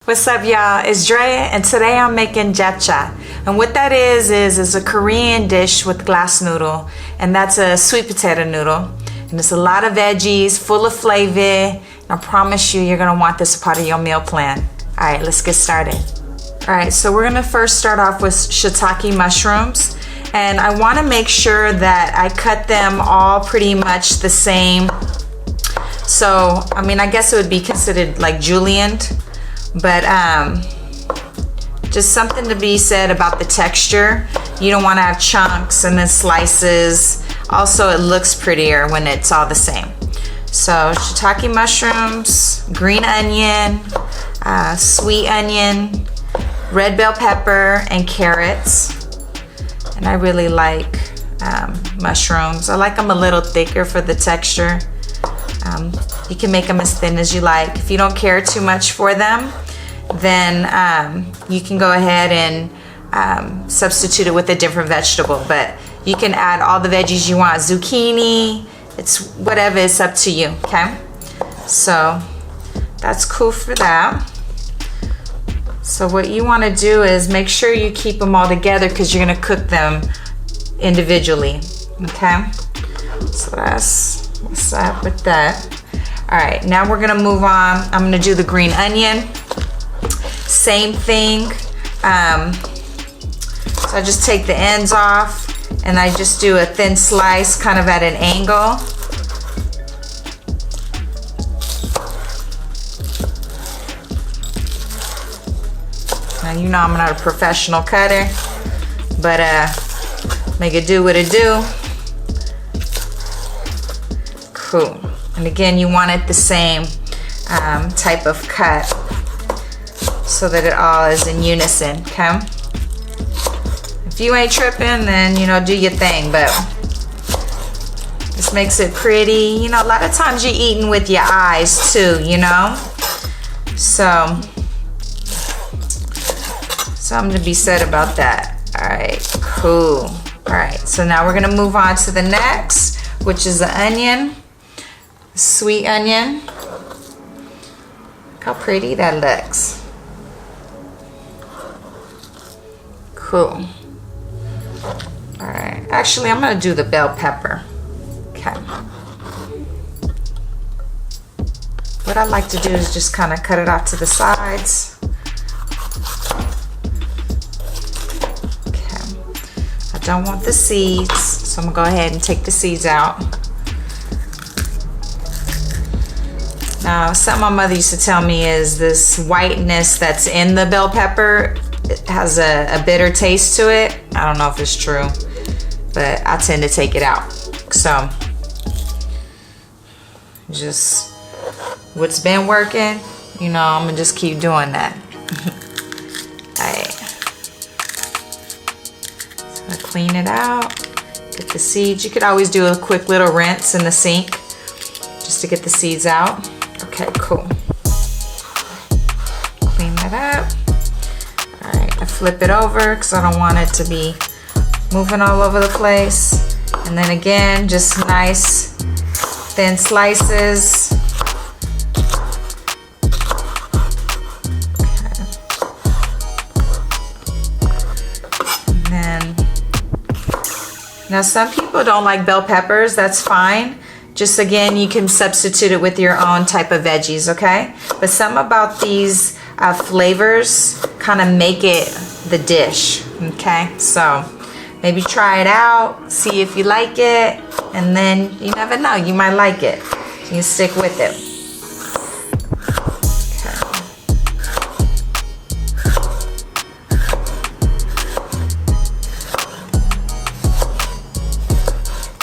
What's up, y'all? It's Drea, and today I'm making japchae. And what that is a Korean dish with glass noodle, and that's a sweet potato noodle. And it's a lot of veggies, full of flavor. And I promise you're gonna want this a part of your meal plan. All right, let's get started. All right, so we're gonna first start off with shiitake mushrooms. And I wanna make sure that I cut them all pretty much the same. So, I mean, I guess it would be considered like julienned, but just something to be said about the texture. You don't wanna have chunks and then slices. Also, it looks prettier when it's all the same. So, shiitake mushrooms, green onion, sweet onion, red bell pepper, and carrots. And I really like mushrooms. I like them a little thicker for the texture. You can make them as thin as you like. If you don't care too much for them, then you can go ahead and substitute it with a different vegetable. But you can add all the veggies you want. Zucchini, it's whatever, it's up to you, okay? So that's cool for that. So what you want to do is make sure you keep them all together because you're going to cook them individually, okay? So that's what's up with that. All right, now we're going to move on. I'm going to do the green onion. Same thing. So I just take the ends off and I just do a thin slice kind of at an angle. Now, you know I'm not a professional cutter, but make it do what it do. Cool. And again, you want it the same type of cut so that it all is in unison, okay? If you ain't tripping, then, you know, do your thing, but this makes it pretty. You know, a lot of times you're eating with your eyes too, you know? So, something to be said about that. All right, cool. All right, so now we're gonna move on to the next, which is the onion, sweet onion. Look how pretty that looks. Cool. All right, actually, I'm gonna do the bell pepper. Okay. What I like to do is just kind of cut it off to the sides. Don't want the seeds, so I'm gonna go ahead and take the seeds out. Now, something my mother used to tell me is this whiteness that's in the bell pepper, it has a bitter taste to it. I don't know if it's true, but I tend to take it out. So, just what's been working, you know, I'm gonna just keep doing that. All right. Clean it out, get the seeds. You could always do a quick little rinse in the sink just to get the seeds out. Okay, cool. Clean that up. All right, I flip it over because I don't want it to be moving all over the place. And then again, just nice thin slices. Now, some people don't like bell peppers, that's fine. Just again, you can substitute it with your own type of veggies, okay? But some about these flavors kind of make it the dish, okay? So maybe try it out, see if you like it, and then you never know, you might like it. You can stick with it.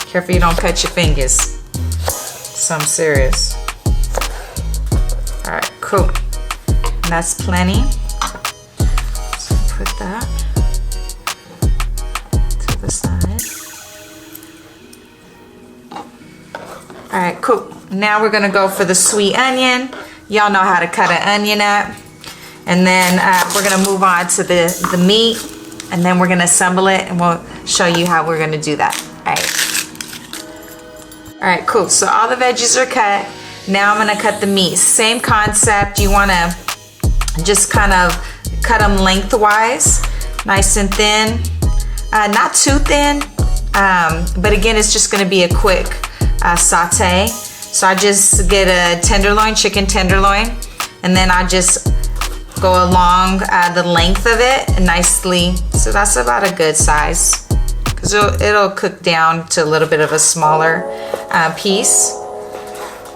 Careful you don't cut your fingers. Something serious. All right, cool. And that's plenty. So put that to the side. All right, cool. Now we're gonna go for the sweet onion. Y'all know how to cut an onion up. And then we're gonna move on to the meat, and then we're gonna assemble it, and we'll show you how we're gonna do that. All right. All right, cool. So all the veggies are cut. Now I'm gonna cut the meat. Same concept. You wanna Just kind of cut them lengthwise, nice and thin. Not too thin, but again, it's just gonna be a quick saute. So I just get a tenderloin, chicken tenderloin, and then I just go along the length of it nicely. So that's about a good size, because it'll cook down to a little bit of a smaller piece.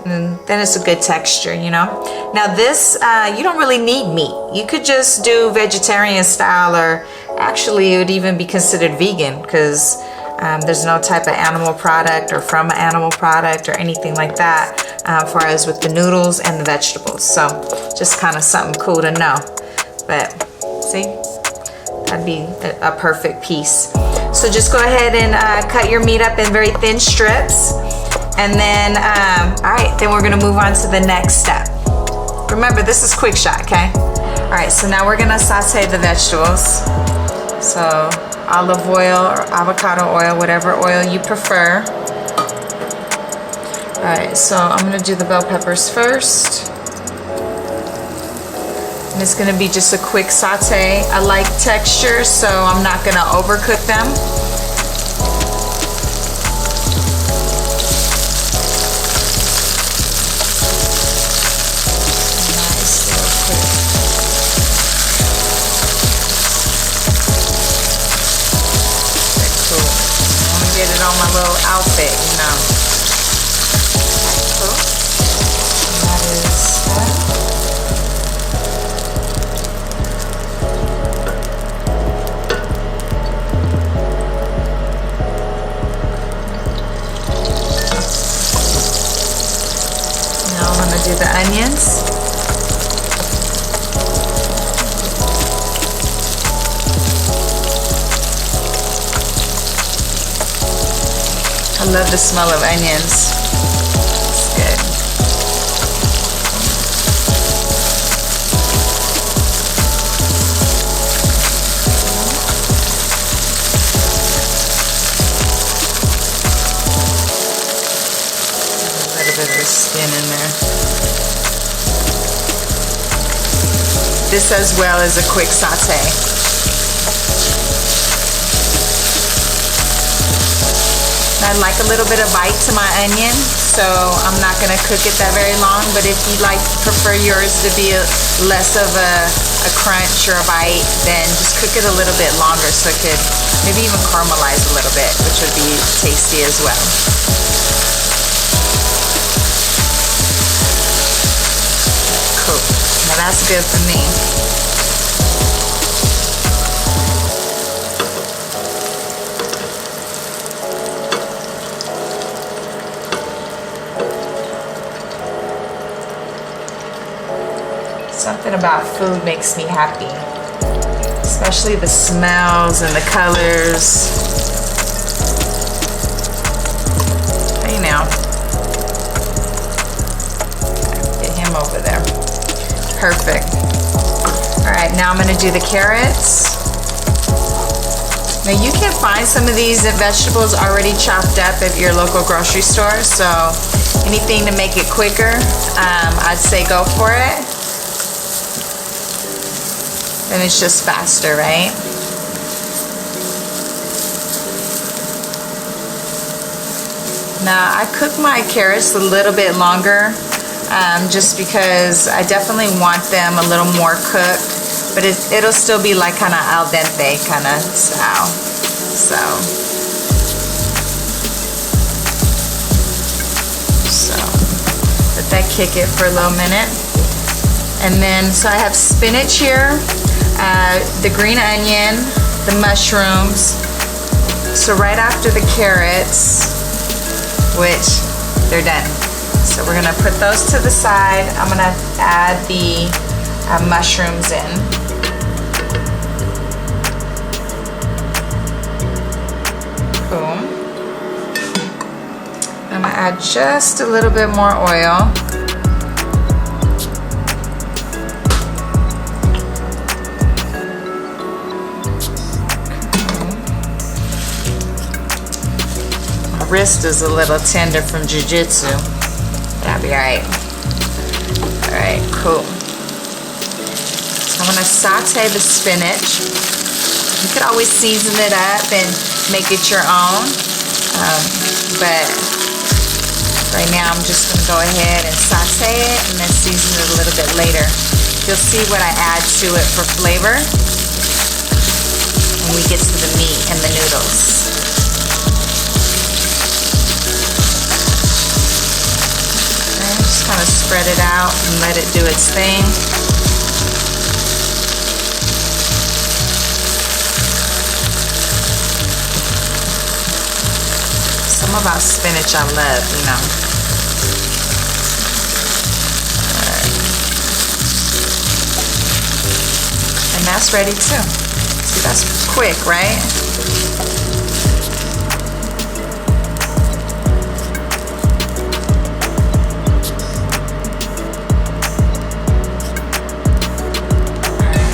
And then it's a good texture, you know. Now this, you don't really need meat. You could just do vegetarian style, or actually it would even be considered vegan, because there's no type of animal product or from an animal product or anything like that for us with the noodles and the vegetables. So just kind of something cool to know. But see, that'd be a perfect piece. So just go ahead and cut your meat up in very thin strips. And then, all right, then we're gonna move on to the next step. Remember, this is quick shot, okay? All right, so now we're gonna saute the vegetables. So olive oil or avocado oil, whatever oil you prefer. All right, so I'm gonna do the bell peppers first. And it's gonna be just a quick saute. I like texture, so I'm not gonna overcook them. Get it on my little outfit, you know. Cool. And that is that. Now I'm gonna do the onions. I love the smell of onions. It's good. A little bit of the skin in there. This as well is a quick saute. I like a little bit of bite to my onion, so I'm not gonna cook it that very long, but if you prefer yours to be less of a crunch or a bite, then just cook it a little bit longer so it could maybe even caramelize a little bit, which would be tasty as well. Cool, now that's good for me. Something about food makes me happy, especially the smells and the colors. Hey now, get him over there. Perfect. All right, now I'm gonna do the carrots. Now you can find some of these vegetables already chopped up at your local grocery store, so anything to make it quicker, I'd say go for it. And it's just faster, right? Now I cook my carrots a little bit longer, just because I definitely want them a little more cooked, but it'll still be like kind of al dente kind of style. So let that kick it for a little minute. And then, so I have spinach here, the green onion, the mushrooms. So right after the carrots, which they're done. So we're gonna put those to the side. I'm gonna add the mushrooms in. Boom. I'm gonna add just a little bit more oil. Wrist is a little tender from jiu-jitsu. That'll be all right. All right, cool. I'm gonna saute the spinach. You could always season it up and make it your own, but right now I'm just gonna go ahead and saute it and then season it a little bit later. You'll see what I add to it for flavor when we get to the meat and the noodles. Okay, just kind of spread it out and let it do its thing. Something about spinach I love, you know. Alright. And that's ready too. See, that's quick, right? Alright.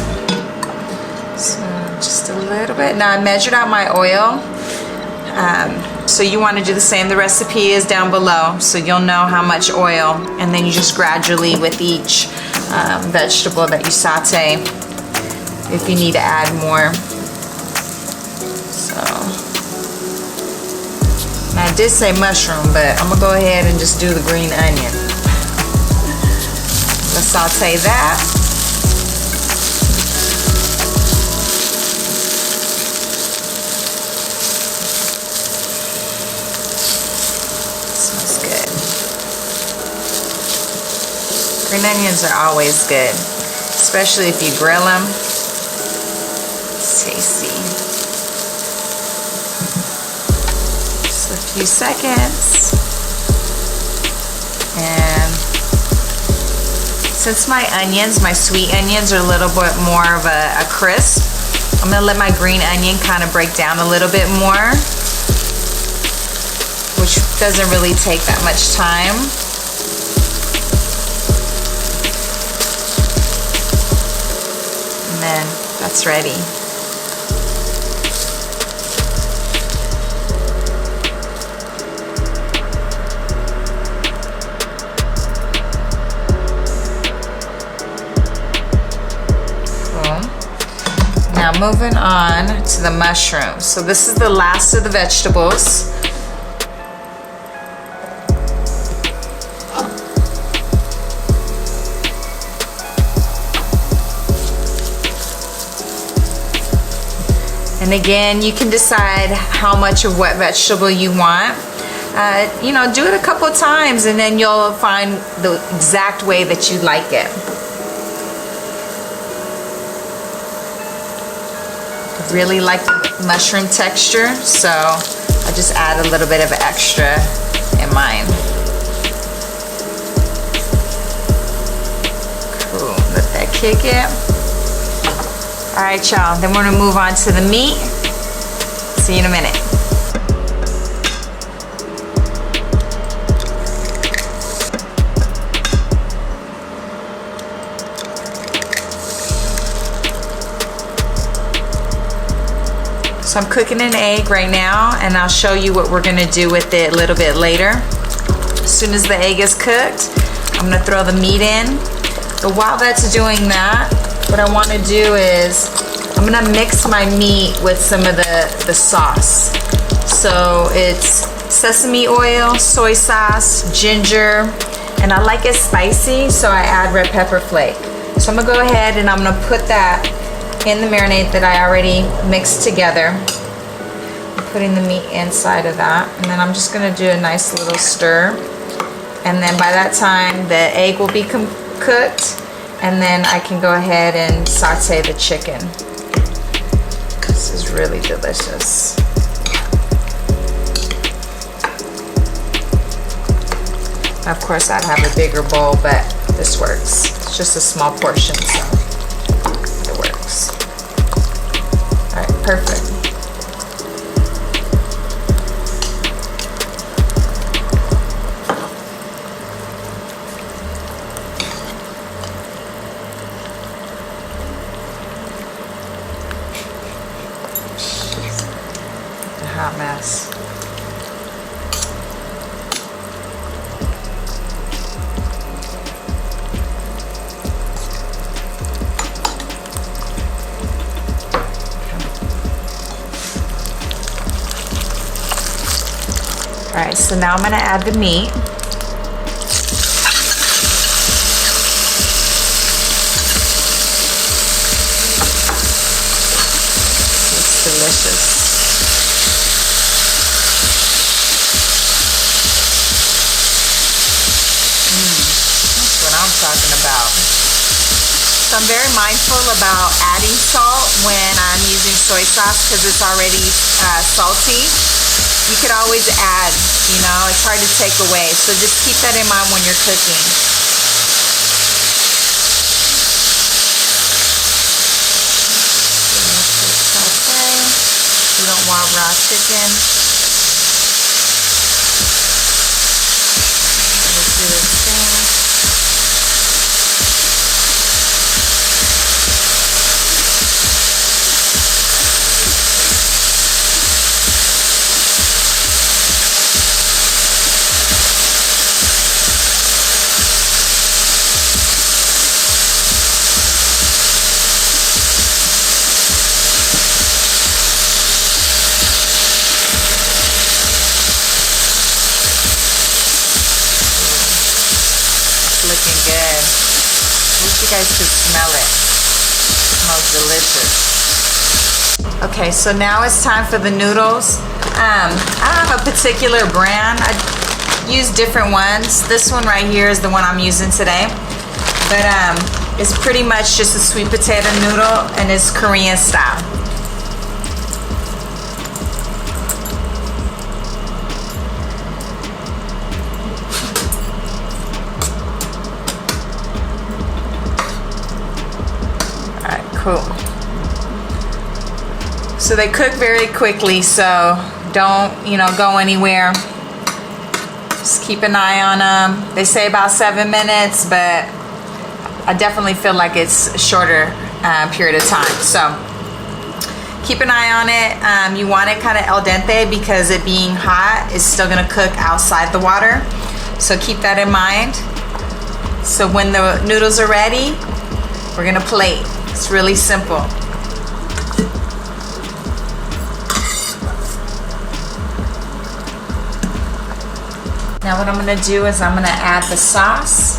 So just a little bit. Now I measured out my oil. So you want to do the same. The recipe is down below, so you'll know how much oil, and then you just gradually with each vegetable that you saute if you need to add more. So, now I did say mushroom, but I'm gonna go ahead and just do the green onion. Let's saute that. Green onions are always good, especially if you grill them. It's tasty. Just a few seconds. And since my onions, my sweet onions, are a little bit more of a crisp, I'm gonna let my green onion kind of break down a little bit more, which doesn't really take that much time. And that's ready. Cool. Now moving on to the mushrooms. So this is the last of the vegetables. And again, you can decide how much of what vegetable you want. You know, do it a couple of times and then you'll find the exact way that you like it. I really like the mushroom texture, so I just add a little bit of extra in mine. Cool, let that kick it. All right, y'all, then we're gonna move on to the meat. See you in a minute. So I'm cooking an egg right now, and I'll show you what we're gonna do with it a little bit later. As soon as the egg is cooked, I'm gonna throw the meat in. But while that's doing that, what I want to do is I'm gonna mix my meat with some of the sauce. So it's sesame oil, soy sauce, ginger, and I like it spicy, so I add red pepper flake. So I'm gonna go ahead and I'm gonna put that in the marinade that I already mixed together. I'm putting the meat inside of that, and then I'm just gonna do a nice little stir. And then by that time, the egg will be cooked. And then I can go ahead and saute the chicken. This is really delicious. Of course, I'd have a bigger bowl, but this works. It's just a small portion, so it works. All right, perfect. Hot mess. right, so now I'm gonna add the meat. It's delicious. That's what I'm talking about. So I'm very mindful about adding salt when I'm using soy sauce because it's already salty. You could always add, you know, it's hard to take away. So just keep that in mind when you're cooking. You don't want raw chicken. Let's do this thing. Looking good. I wish you guys could smell it. It smells delicious. Okay, so now it's time for the noodles. I don't have a particular brand. I use different ones. This one right here is the one I'm using today. But it's pretty much just a sweet potato noodle and it's Korean style. Cool. So they cook very quickly, so don't, you know, go anywhere. Just keep an eye on them. They say about 7 minutes, but I definitely feel like it's a shorter period of time. So keep an eye on it. You want it kind of al dente because it being hot is still gonna cook outside the water. So keep that in mind. So when the noodles are ready, we're gonna plate. It's really simple. Now what I'm gonna do is I'm gonna add the sauce.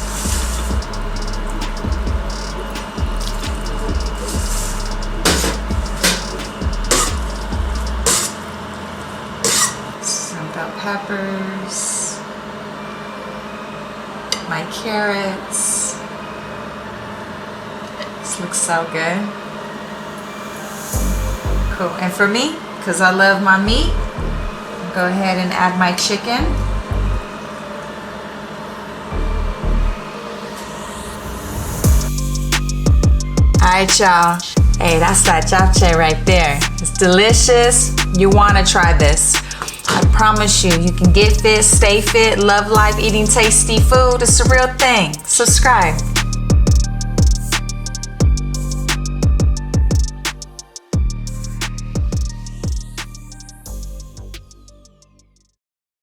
Some bell peppers, my carrots. Looks so good. Cool. And for me, because I love my meat, I'll go ahead and add my chicken. Alright, y'all. Hey, that's that japchae right there. It's delicious. You want to try this. I promise you, you can get fit, stay fit, love life, eating tasty food. It's a real thing. Subscribe.